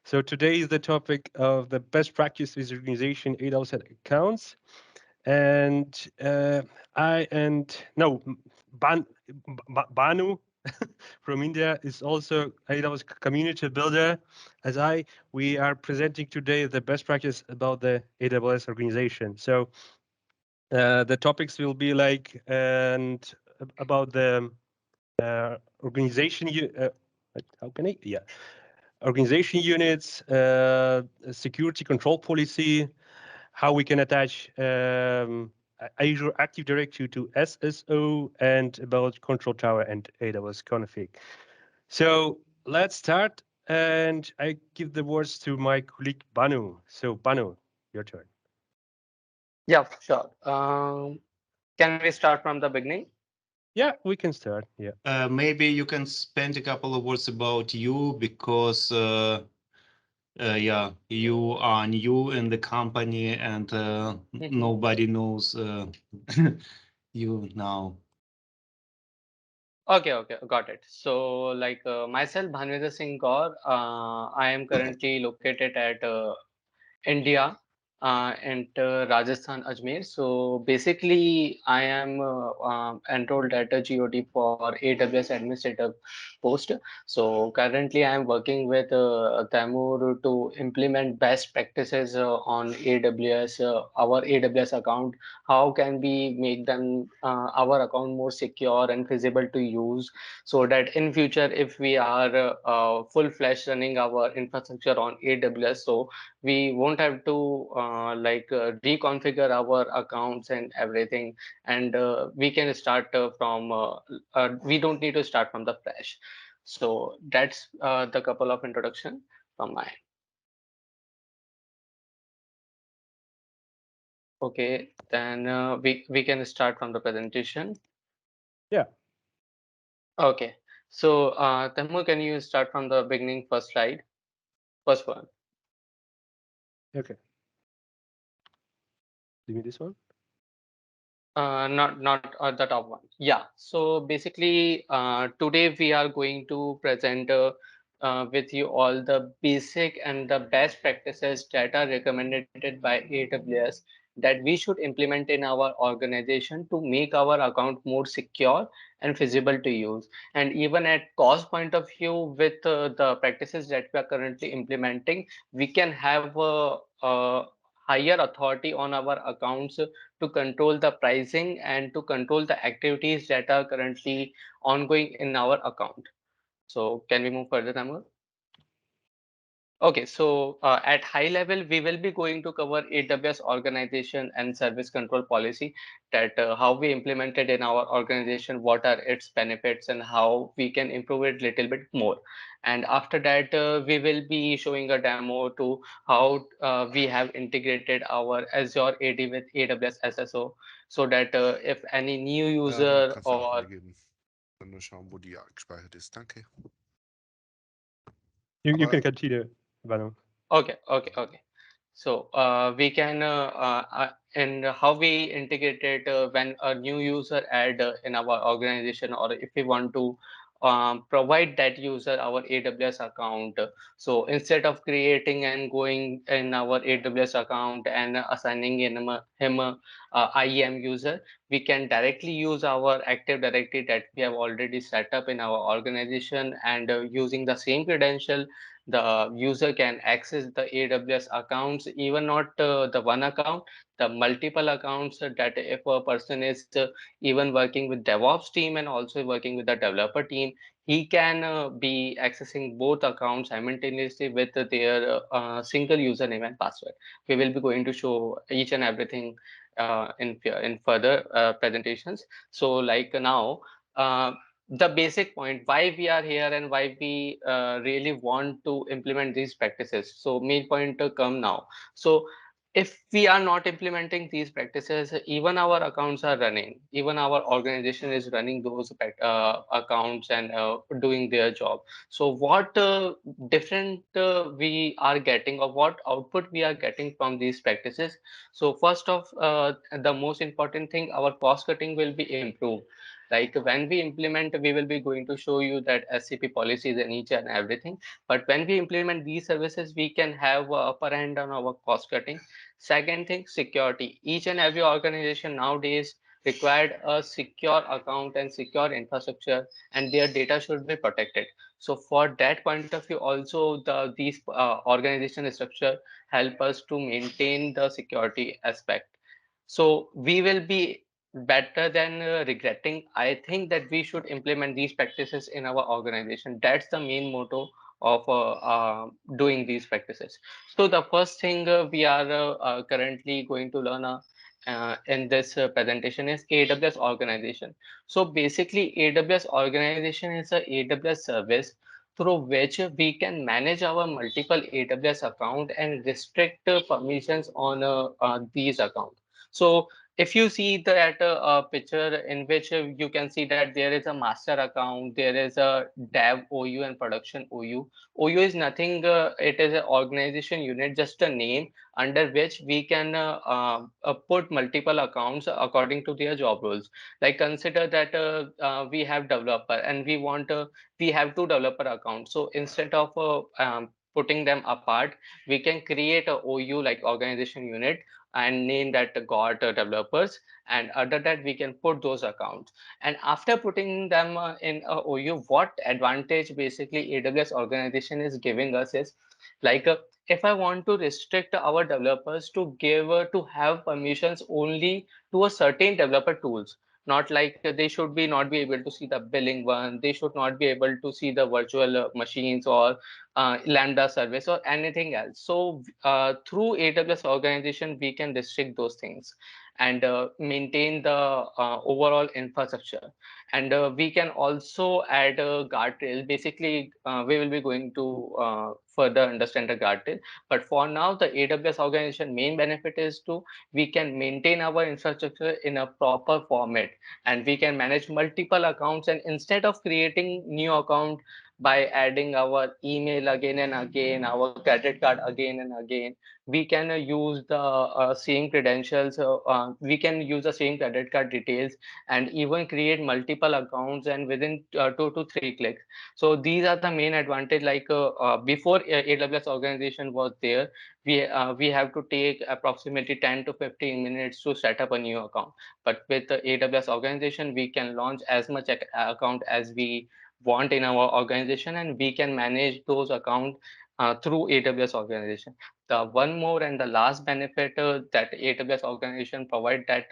So today is the topic of the best practice with organization AWS accounts, and I and no Ban, Banu from India is also AWS community builder. As we are presenting today the best practice about the AWS organization. So the topics will be like and about the organization. How can I? Yeah, organization units, security control policy, how we can attach Azure Active Directory to SSO, and about Control Tower and AWS Config. So let's start, and I give the words to my colleague Banu. So Banu, your turn. Yeah, sure. Can we start from the beginning? Yeah, we can start. Yeah. Maybe you can spend a couple of words about you because yeah, you are new in the company and nobody knows you now. Okay, got it. So, myself, Bhanvendra Singh Gaur, I am currently located at India and Rajasthan, Ajmer. So basically, I am enrolled at a GOD for AWS Administrator post. So currently, I am working with Taimur to implement best practices on AWS, our AWS account. How can we make them our account more secure and feasible to use, so that in future, if we are full-fledged running our infrastructure on AWS, so we won't have to reconfigure our accounts and everything, and we can start we don't need to start from the fresh. So that's the couple of introduction from my end. Okay, then we can start from the presentation. Yeah. Okay, so Taimur, can you start from the beginning, first slide, first one? Okay. Give me this one. Not the top one. Yeah. So basically, today we are going to present with you all the basic and the best practices that are recommended by AWS that we should implement in our organization to make our account more secure and feasible to use. And even at cost point of view, with the practices that we are currently implementing, we can have a higher authority on our accounts to control the pricing and to control the activities that are currently ongoing in our account. So can we move further, Tamil? Okay, so at high level, we will be going to cover AWS organization and service control policy, that how we implemented in our organization, what are its benefits, and how we can improve it a little bit more. And after that, we will be showing a demo to how we have integrated our Azure AD with AWS SSO, so that if any new user Kannst du auch or freigeben. Dann nur schauen, wo die gespeichert ist. Danke. You Aber can continue, Banu. okay. So we can and how we integrate it when a new user add in our organization, or if we want to provide that user our AWS account. So instead of creating and going in our AWS account and assigning him a IAM user, we can directly use our Active Directory that we have already set up in our organization, and using the same credential, the user can access the AWS accounts, even not the one account, the multiple accounts, that if a person is even working with DevOps team and also working with the developer team, he can be accessing both accounts simultaneously with their single username and password. We will be going to show each and everything in further presentations. So like now, the basic point why we are here and why we really want to implement these practices. So main point to come now. So if we are not implementing these practices, even our accounts are running, even our organization is running those accounts and doing their job. So what different we are getting, or what output we are getting from these practices? So first of the most important thing, our cost cutting will be improved. Like when we implement, we will be going to show you that SCP policies and each and everything. But when we implement these services, we can have upper hand on our cost cutting. Second thing, security. Each and every organization nowadays required a secure account and secure infrastructure, and their data should be protected. So for that point of view, also these organization structure help us to maintain the security aspect. So we will be better than regretting. I think that we should implement these practices in our organization. That's the main motto of doing these practices. So the first thing we are currently going to learn in this presentation is AWS organization. So basically, AWS organization is a AWS service through which we can manage our multiple AWS account and restrict permissions on these accounts. So if you see that picture in which you can see that there is a master account, there is a dev OU and production OU. OU is nothing, it is an organization unit, just a name under which we can put multiple accounts according to their job roles. Like consider that we have developer and we have two developer accounts. So instead of putting them apart, we can create a OU like organization unit and name that got developers, and under that we can put those accounts. And after putting them in a OU, what advantage basically AWS organization is giving us is like if I want to restrict our developers to give to have permissions only to a certain developer tools, not like they should be not be able to see the billing one, they should not be able to see the virtual machines or Lambda service or anything else. So through AWS organization, we can restrict those things and maintain the overall infrastructure. And we can also add a guardrail. Basically, we will be going to further understand the guardrail. But for now, the AWS organization main benefit is to we can maintain our infrastructure in a proper format, and we can manage multiple accounts. And instead of creating new account by adding our email again and again, our credit card again and again, we can use the same credentials. We can use the same credit card details and even create multiple accounts and within 2 to 3 clicks. So these are the main advantage. Like before AWS organization was there, we have to take approximately 10 to 15 minutes to set up a new account. But with the AWS organization, we can launch as much account as we want in our organization, and we can manage those accounts through AWS organization. The one more and the last benefit that AWS organization provide that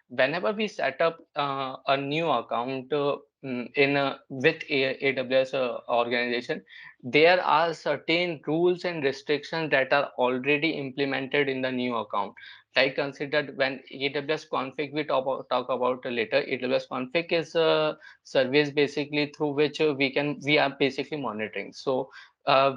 whenever we set up a new account with AWS organization, there are certain rules and restrictions that are already implemented in the new account. Like considered when AWS config we talk about later. AWS config is a service basically through which we are basically monitoring. So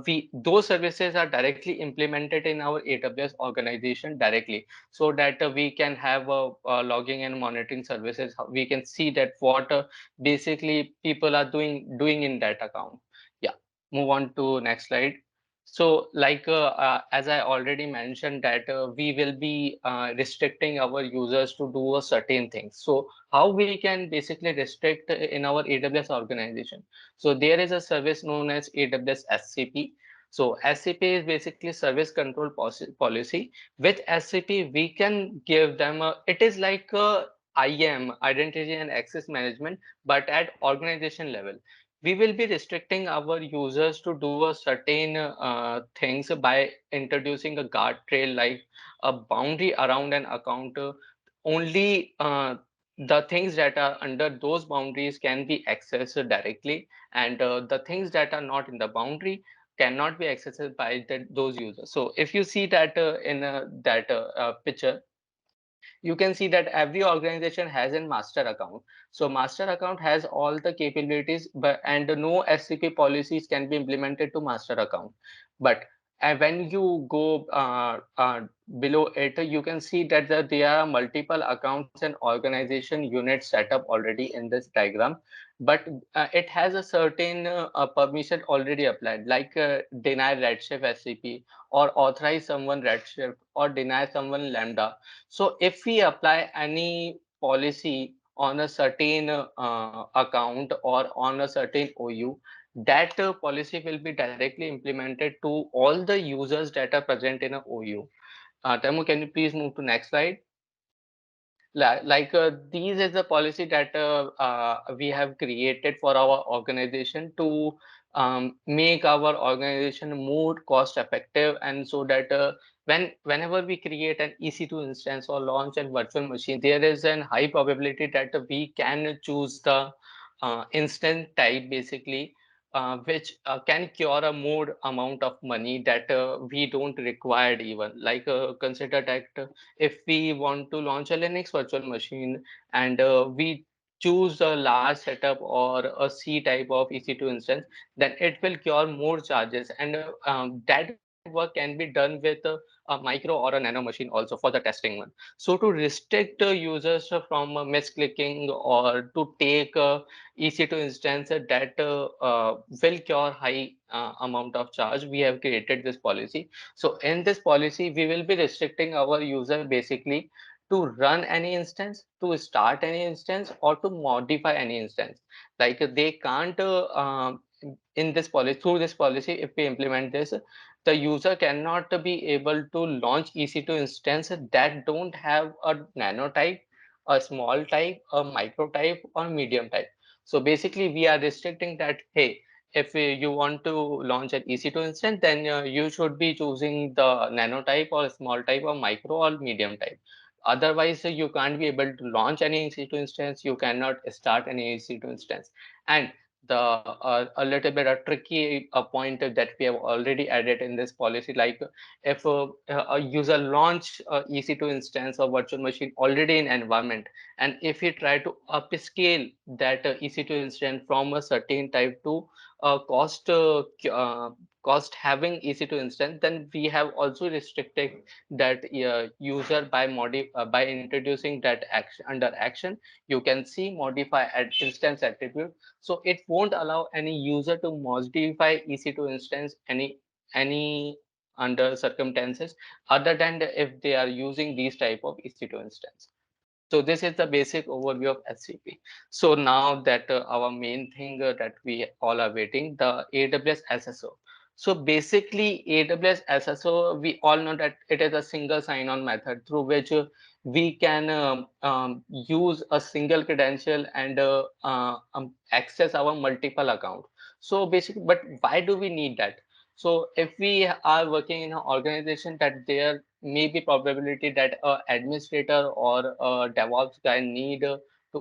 we those services are directly implemented in our AWS organization directly, so that we can have logging and monitoring services. We can see that what basically people are doing in that account. Yeah, move on to next slide. So like as I already mentioned that we will be restricting our users to do a certain things. So how we can basically restrict in our AWS organization? So there is a service known as AWS SCP. So SCP is basically service control policy. With SCP, we can give them it is like a IAM, identity and access management, but at organization level. We will be restricting our users to do a certain things by introducing a guardrail like a boundary around an account. Only the things that are under those boundaries can be accessed directly, and the things that are not in the boundary cannot be accessed by those users. So if you see that in that picture, you can see that every organization has a master account. So master account has all the capabilities, but and no SCP policies can be implemented to master account. But when you go below it, you can see that there are multiple accounts and organization units set up already in this diagram. But it has a certain permission already applied, like deny Redshift SCP or authorize someone Redshift or deny someone Lambda. So if we apply any policy on a certain account or on a certain OU, that policy will be directly implemented to all the users that are present in a OU. Tamu, can you please move to next slide? These is the policy that we have created for our organization to make our organization more cost effective, and so that whenever we create an EC2 instance or launch a virtual machine, there is a high probability that we can choose the instance type basically, which can cure a more amount of money that we don't require even. Consider that if we want to launch a Linux virtual machine and we choose a large setup or a C type of EC2 instance, then it will cure more charges, and that work can be done with a micro or a nano machine also for the testing one. So to restrict users from misclicking or to take EC2 instance that will cure high amount of charge, we have created this policy. So in this policy, we will be restricting our user basically to run any instance, to start any instance, or to modify any instance. They can't in this policy, through this policy, if we implement this, the user cannot be able to launch EC2 instance that don't have a nano type, a small type, a micro type, or medium type. So basically, we are restricting that, hey, if you want to launch an EC2 instance, then you should be choosing the nano type or small type or micro or medium type. Otherwise, you can't be able to launch any EC2 instance. You cannot start any EC2 instance. And the a little bit a tricky point that we have already added in this policy, like if a user launch EC2 instance or virtual machine already in environment, and if he try to upscale that EC2 instance from a certain type to cost having EC2 instance, then we have also restricted that user by introducing that action under action. You can see modify at instance attribute. So it won't allow any user to modify EC2 instance any under circumstances other than if they are using these type of EC2 instance. So this is the basic overview of SCP. So now that our main thing that we all are waiting, the AWS SSO. So basically AWS SSO, we all know that it is a single sign-on method through which we can use a single credential and access our multiple account. So basically, but why do we need that? So if we are working in an organization, that there may be probability that a administrator or a DevOps guy need to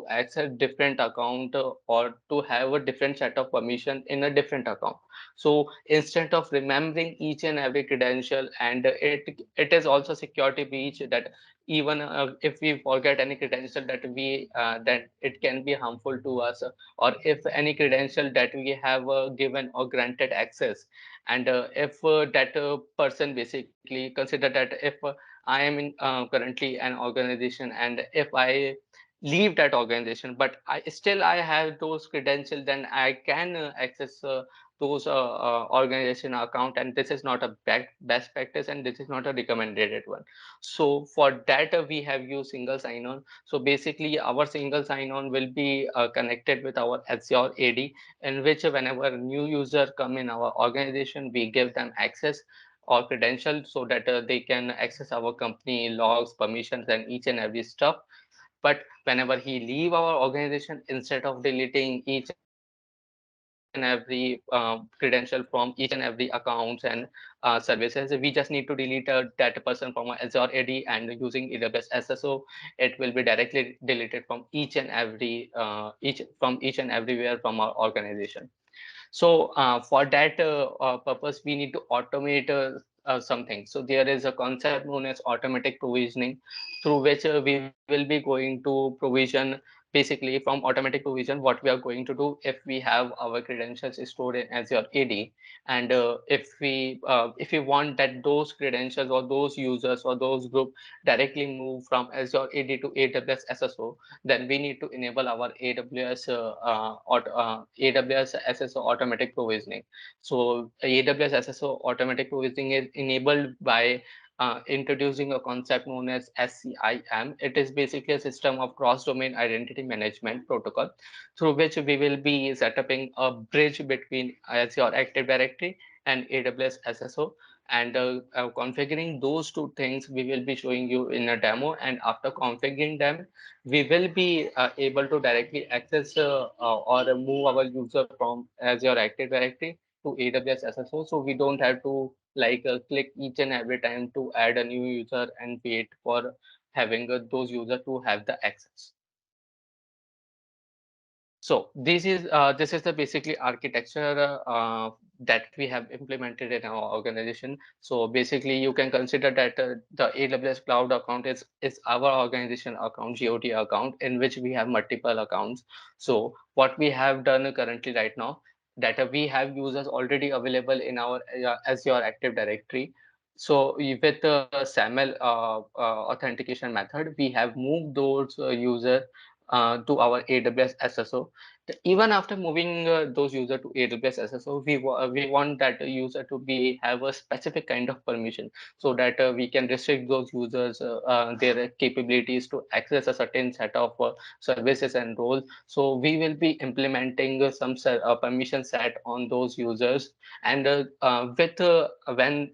access different account or to have a different set of permission in a different account. So instead of remembering each and every credential, and it is also security breach that even if we forget any credential that it can be harmful to us, or if any credential that we have given or granted access, and if that person basically consider that if I am in currently an organization, and if I leave that organization but I have those credentials, then I can access those organization account, and this is not a best practice, and this is not a recommended one. So for that we have used single sign-on. So basically our single sign-on will be connected with our Azure AD, in which whenever new user come in our organization, we give them access or credentials so that they can access our company logs, permissions, and each and every stuff. But whenever he leave our organization, instead of deleting each and every credential from each and every accounts and services, we just need to delete that person from our Azure AD, and using AWS SSO, it will be directly deleted from each and everywhere from our organization. So for that purpose, we need to automate something. So there is a concept known as automatic provisioning, through which we will be going to provision. Basically, from automatic provision, what we are going to do, if we have our credentials stored in Azure AD, and if we want that those credentials or those users or those group directly move from Azure AD to AWS SSO, then we need to enable our AWS SSO automatic provisioning. So AWS SSO automatic provisioning is enabled by introducing a concept known as SCIM. It is basically a system of cross-domain identity management protocol through which we will be setting a bridge between Azure Active Directory and AWS SSO. And configuring those two things, we will be showing you in a demo. And after configuring them, we will be able to directly access or move our user from Azure Active Directory to AWS SSO. So we don't have to click each and every time to add a new user and wait for having those users to have the access. So this is the basically architecture that we have implemented in our organization. So basically, you can consider that the AWS Cloud account is our organization account, GOT account, in which we have multiple accounts. So what we have done currently right now, that we have users already available in our Azure Active Directory. So with the SAML authentication method, we have moved those users to our AWS SSO. Even after moving those users to AWS SSO, we want that user to have a specific kind of permission, so that we can restrict those users their capabilities to access a certain set of services and roles. So we will be implementing some permission set on those users, and when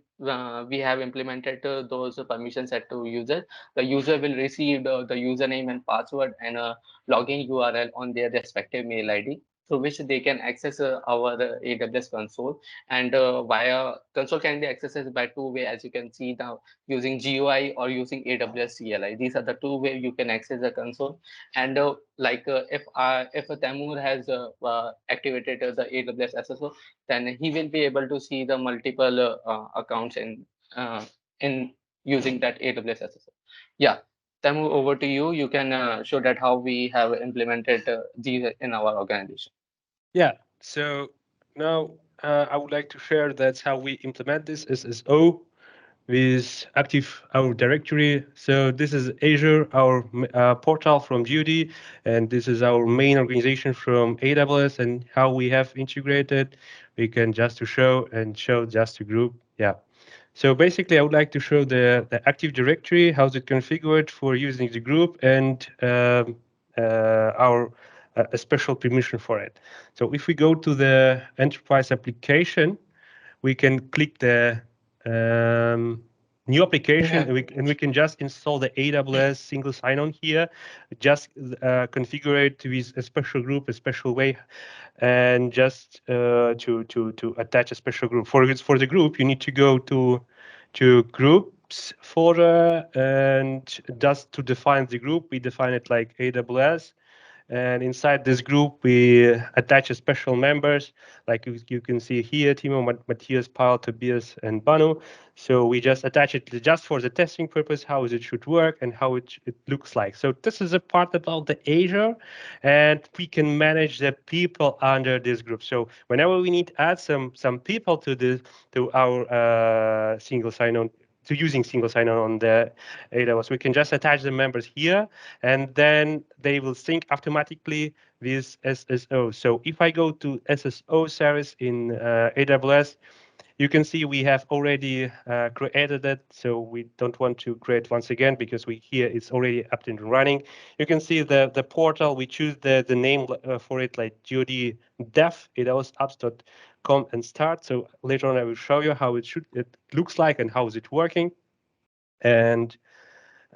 we have implemented those permission set to users, the user will receive the username and password and a login URL on their respective mail ID, through which they can access our AWS console. And via console can be accessed by two ways, as you can see now, using GUI or using AWS CLI. These are the two ways you can access the console. And if Tamur has activated the AWS SSO, then he will be able to see the multiple accounts in using that AWS SSO. Yeah. Tamu, over to you. You can show that how we have implemented these in our organization. Yeah. So now I would like to share that's how we implement this SSO with Active our directory. So this is Azure, our portal from GOD, and this is our main organization from AWS, and how we have integrated. We can just to show just a group. Yeah. So basically, I would like to show the Active Directory, how's it configured for using the group, and our a special permission for it. So if we go to the enterprise application, we can click the new application, and we can just install the AWS single sign-on here, just configure it with a special group, a special way, and just to attach a special group. For the group, you need to go to groups folder, and just to define the group, we define it like AWS. And inside this group, we attach a special members, like you can see here, Timo, Matthias, Paul, Tobias, and Banu. So we just attach it just for the testing purpose, how it should work and how it looks like. So this is a part about the Azure, and we can manage the people under this group. So whenever we need to add some people to our single sign-on, to using single sign-on on the AWS, we can just attach the members here, and then they will sync automatically with SSO. So if I go to SSO service in AWS, you can see we have already created it, so we don't want to create once again, because here it's already up and running. You can see the portal. We choose the name for it, like GOD dev, AWSapps.com, and start. So later on I will show you how it looks like and how is it working. And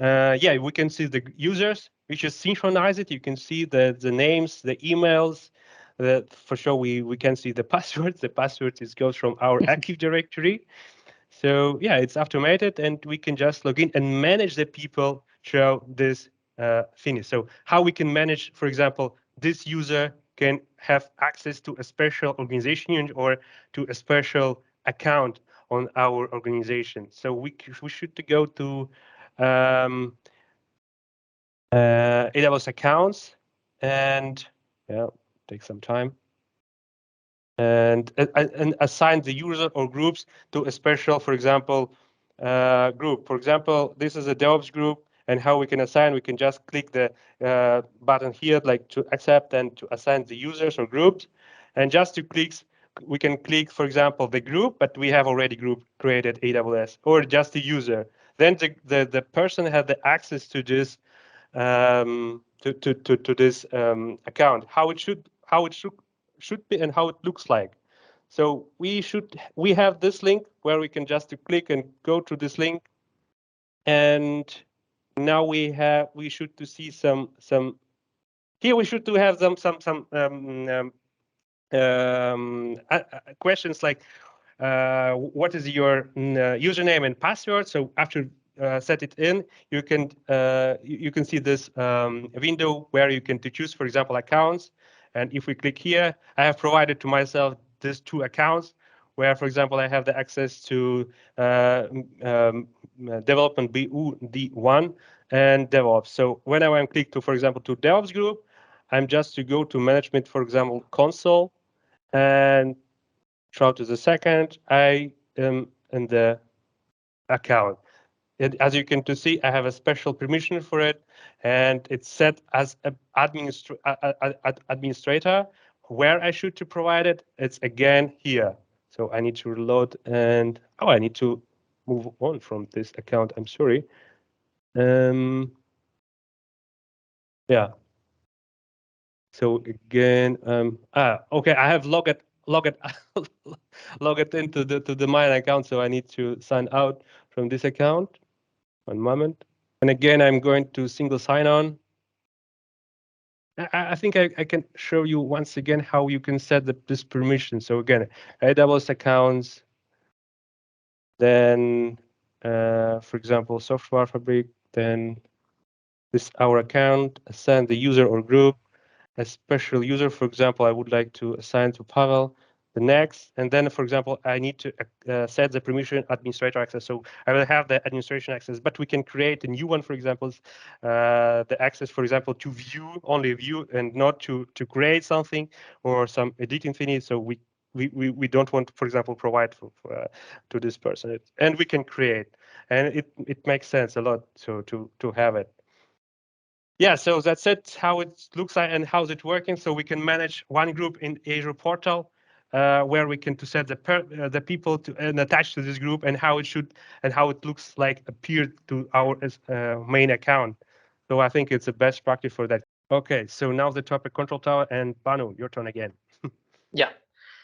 yeah, we can see the users. We just synchronize it. You can see the names, the emails. For sure, we can see the passwords. The password goes from our Active Directory. So yeah, it's automated, and we can just log in and manage the people through this thing. So how we can manage, for example, this user can have access to a special organization unit or to a special account on our organization. So we should go to AWS accounts, and yeah, take some time, and assign the user or groups to a special, for example, group. For example, this is a DevOps group, and how we can assign, we can just click the button here, like to accept and to assign the users or groups. And just to click, we can click, for example, the group, but we have already group created AWS, or just the user, then the person had the access to this to this account, how it should be and how it looks like. So we have this link where we can just click and go to this link, and now we should to see some here we should to have some questions like what is your username and password. So after set it in, you can see this window where you can to choose, for example, accounts. And if we click here, I have provided to myself these 2 accounts where, for example, I have the access to development BU-D1 and DevOps. So whenever I'm click to, for example, to DevOps group, I'm just to go to management, for example, console, and throughout to the second, I am in the account. As you can to see, I have a special permission for it, and it's set as an administrator. Where I should to provide it, it's again here. So I need to reload, and I need to move on from this account. I'm sorry. Yeah. So again, okay, I have logged into the mine account, so I need to sign out from this account. One moment. And again, I'm going to single sign on. I think I can show you once again how you can set this permission. So again, AWS accounts, then, for example, software fabric, then this our account, assign the user or group, a special user. For example, I would like to assign to Pavel the next, and then, for example, I need to set the permission administrator access. So I will have the administration access, but we can create a new one, for example, the access, for example, to view, only view, and not to create something or some editing thingy. So we don't want to, for example, provide to this person, and we can create, and it makes sense a lot to have it. Yeah, so that's it, how it looks like and how's it working. So we can manage one group in Azure portal, where we can to set the people to and attach to this group, and how it looks like appeared to our main account. So I think it's the best practice for that. Okay, so now the topic Control Tower, and Banu, your turn again. Yeah.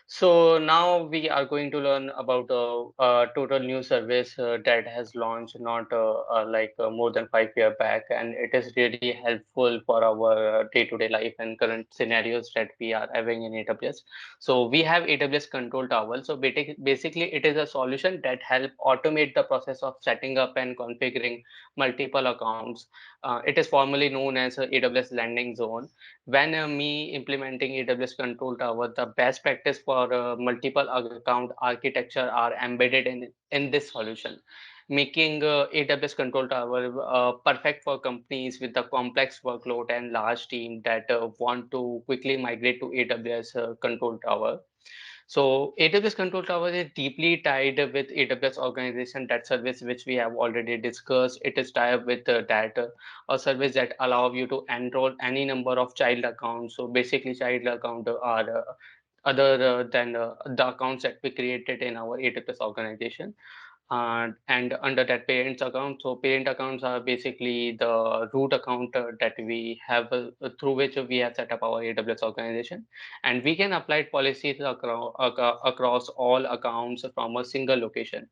So now we are going to learn about a total new service that has launched not more than 5 years back, and it is really helpful for our day-to-day life and current scenarios that we are having in AWS. So we have AWS Control Tower. So basically, it is a solution that help automate the process of setting up and configuring multiple accounts. It is formally known as AWS Landing Zone. When me implementing AWS Control Tower, the best practice for multiple account architecture are embedded in this solution, making AWS Control Tower perfect for companies with a complex workload and large team that want to quickly migrate to AWS Control Tower. So AWS Control Tower is deeply tied with AWS Organization, that service which we have already discussed. It is tied with that a service that allow you to enroll any number of child accounts. So basically, child account are other than the accounts that we created in our AWS Organization. And under that parents account, so parent accounts are basically the root account that we have through which we have set up our AWS organization, and we can apply policies across all accounts from a single location.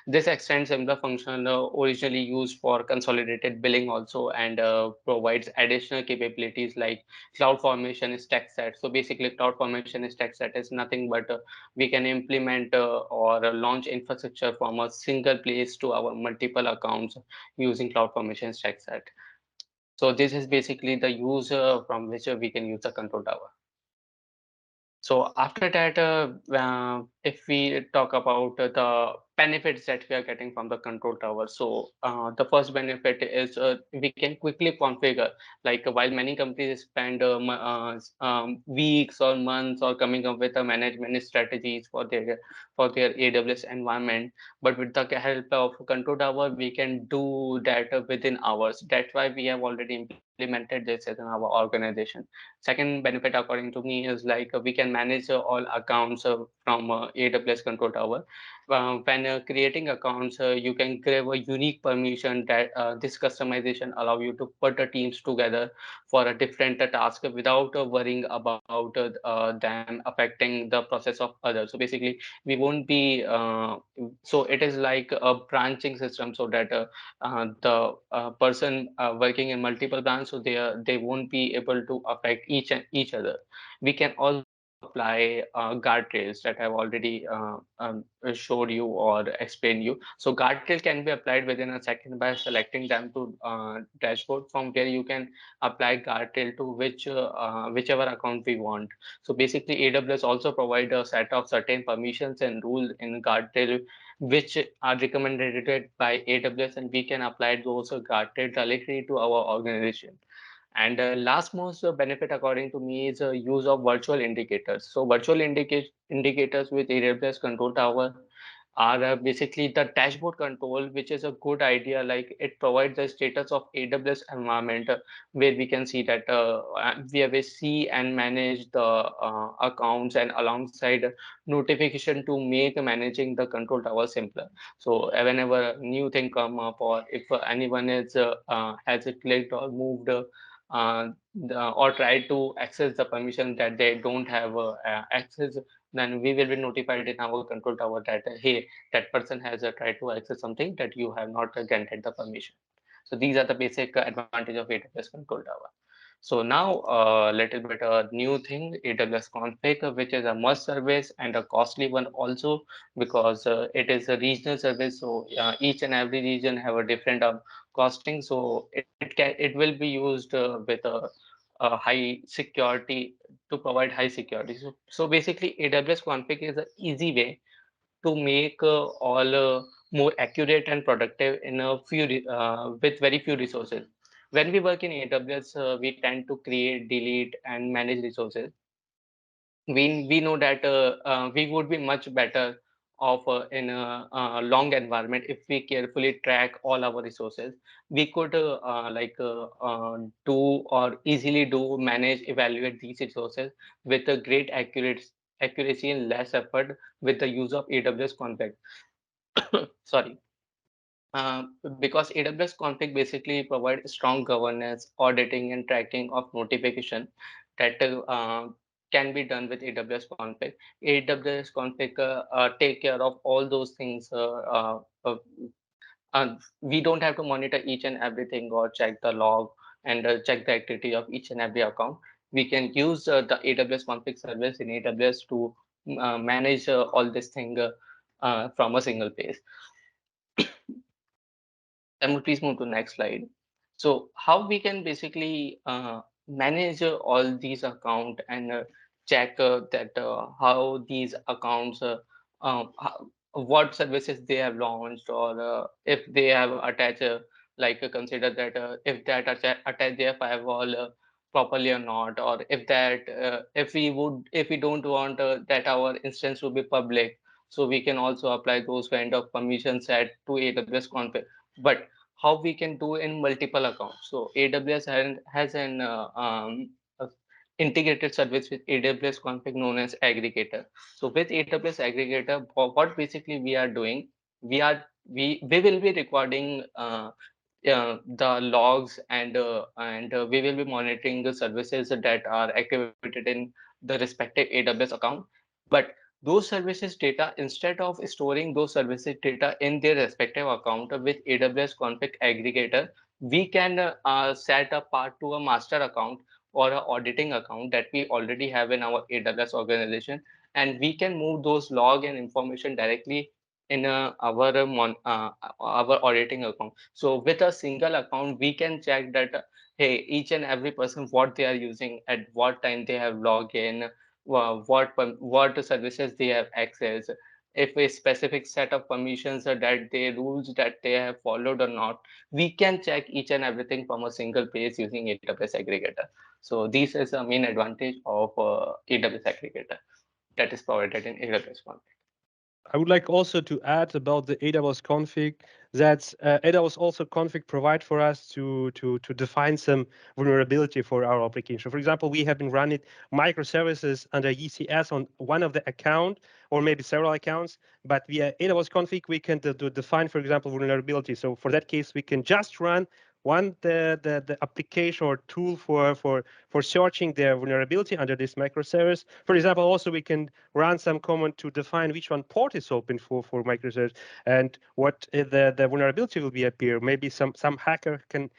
This extends similar function originally used for consolidated billing also, and provides additional capabilities like CloudFormation stack set. So basically, CloudFormation stack set is nothing but we can implement or launch infrastructure from a single place to our multiple accounts using CloudFormation stack set. So this is basically the use from which we can use the control tower. So after that, if we talk about the benefits that we are getting from the control tower, so the first benefit is we can quickly configure. Like while many companies spend weeks or months or coming up with a management strategies for their AWS environment, but with the help of control tower, we can do that within hours. That's why we have already implemented this in our organization. Second benefit, according to me, is like we can manage all accounts from AWS Control Tower. When when creating accounts, you can grab a unique permission that this customization allow you to put the teams together for a different task without worrying about them affecting the process of others. So basically, we won't be so it is like a branching system, so that the person working in multiple branches, so they won't be able to affect each other. We can also apply guardrails that I've already showed you or explained you. So guardrail can be applied within a second by selecting them to dashboard, from where you can apply guardrail to whichever account we want. So basically, AWS also provide a set of certain permissions and rules in guardrail which are recommended by AWS, and we can apply those guardrail directly to our organization. And last most benefit, according to me, is use of virtual indicators. So virtual indicators with AWS Control Tower are basically the dashboard control, which is a good idea. Like, it provides the status of AWS environment, where we can see that we have a see and manage the accounts, and alongside notification to make managing the control tower simpler. So whenever a new thing come up, or if anyone is has clicked or moved or tried to access the permission that they don't have access, then we will be notified in our control tower that hey, that person has tried to access something that you have not granted the permission. So these are the basic advantage of AWS Control Tower. So now a little bit new thing, AWS Config, which is a must service and a costly one also, because it is a regional service. So each and every region have a different costing. So it will be used with a high security, to provide high security. So basically, AWS Config is an easy way to make all more accurate and productive in a with very few resources. When we work in AWS, we tend to create, delete, and manage resources. We know that we would be much better off in a long environment if we carefully track all our resources. We could do or easily do manage, evaluate these resources with a great accuracy and less effort with the use of AWS config. Sorry. Because AWS config basically provides strong governance, auditing, and tracking of notification that can be done with AWS config. AWS config take care of all those things. We don't have to monitor each and everything or check the log and check the activity of each and every account. We can use the AWS config service in AWS to manage all this thing from a single place. Please move to next slide. So how we can basically manage all these account and check that how these accounts, what services they have launched, or if they have attached, consider that if that attach their firewall properly or not, or if that if we don't want that our instance to be public, so we can also apply those kind of permission set to AWS config. But how we can do in multiple accounts? So AWS has an a integrated service with AWS config known as aggregator. So with AWS aggregator, what basically we are doing, we will be recording the logs, and we will be monitoring the services that are activated in the respective AWS account. But those services data, instead of storing those services data in their respective account with AWS config aggregator, we can set a part to a master account or an auditing account that we already have in our AWS organization, and we can move those log and information directly in our auditing account. So with a single account, we can check that hey, each and every person, what they are using, at what time they have logged in, what services they have access, if a specific set of permissions or that they rules that they have followed or not. We can check each and everything from a single place using AWS aggregator. So this is a main advantage of AWS aggregator that is provided in AWS config. I would like also to add about the AWS config that AWS also config provide for us to define some vulnerability for our application. For example, we have been running microservices under ECS on one of the account or maybe several accounts, but via AWS config we can define, for example, vulnerability. So for that case, we can just run the application or tool for searching the vulnerability under this microservice. For example, also we can run some command to define which one port is open for microservice and what the vulnerability will be appear. Maybe some hacker can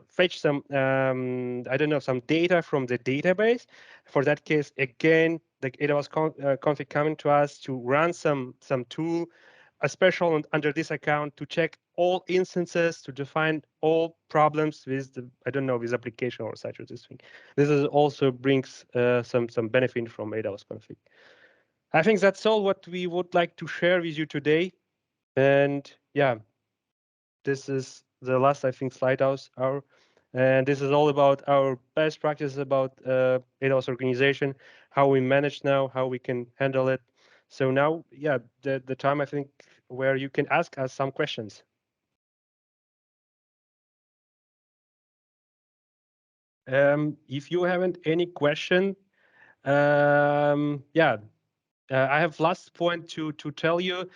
fetch some I don't know, some data from the database. For that case, again, the AWS config coming to us to run some tool, a special under this account to check all instances, to define all problems with the, I don't know, with application or such or this thing. This is also brings some benefit from AWS config. I think that's all what we would like to share with you today. And yeah, this is the last, I think, slide hour. And this is all about our best practices about AWS organization, how we manage now, how we can handle it. So now, yeah, the time I think where you can ask us some questions. If you haven't any question, yeah, I have last point to tell you.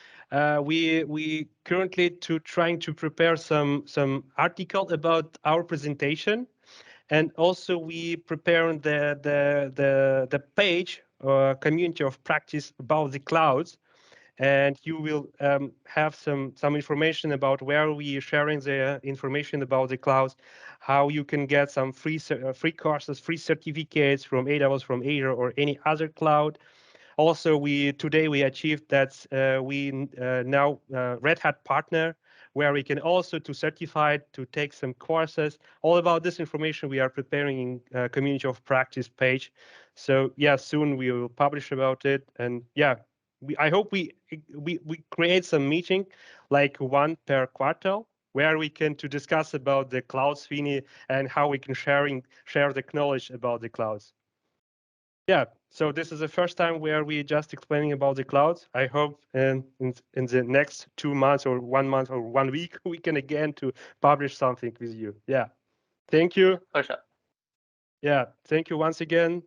We currently trying to prepare some article about our presentation, and also we prepare the page or community of practice about the clouds. And you will have some information about where we are sharing the information about the clouds, how you can get some free courses, free certificates from AWS, from Azure, or any other cloud. Also, today we achieved that we now Red Hat partner, where we can also to certify, to take some courses. All about this information we are preparing in community of practice page. So yeah, soon we will publish about it. And yeah, I hope we create some meeting, like one per quarter, where we can to discuss about the cloud sphere and how we can share the knowledge about the clouds. Yeah, so this is the first time where we just explaining about the clouds. I hope in the next 2 months or 1 month or 1 week, we can again to publish something with you. Yeah, thank you. For sure. Yeah, thank you once again.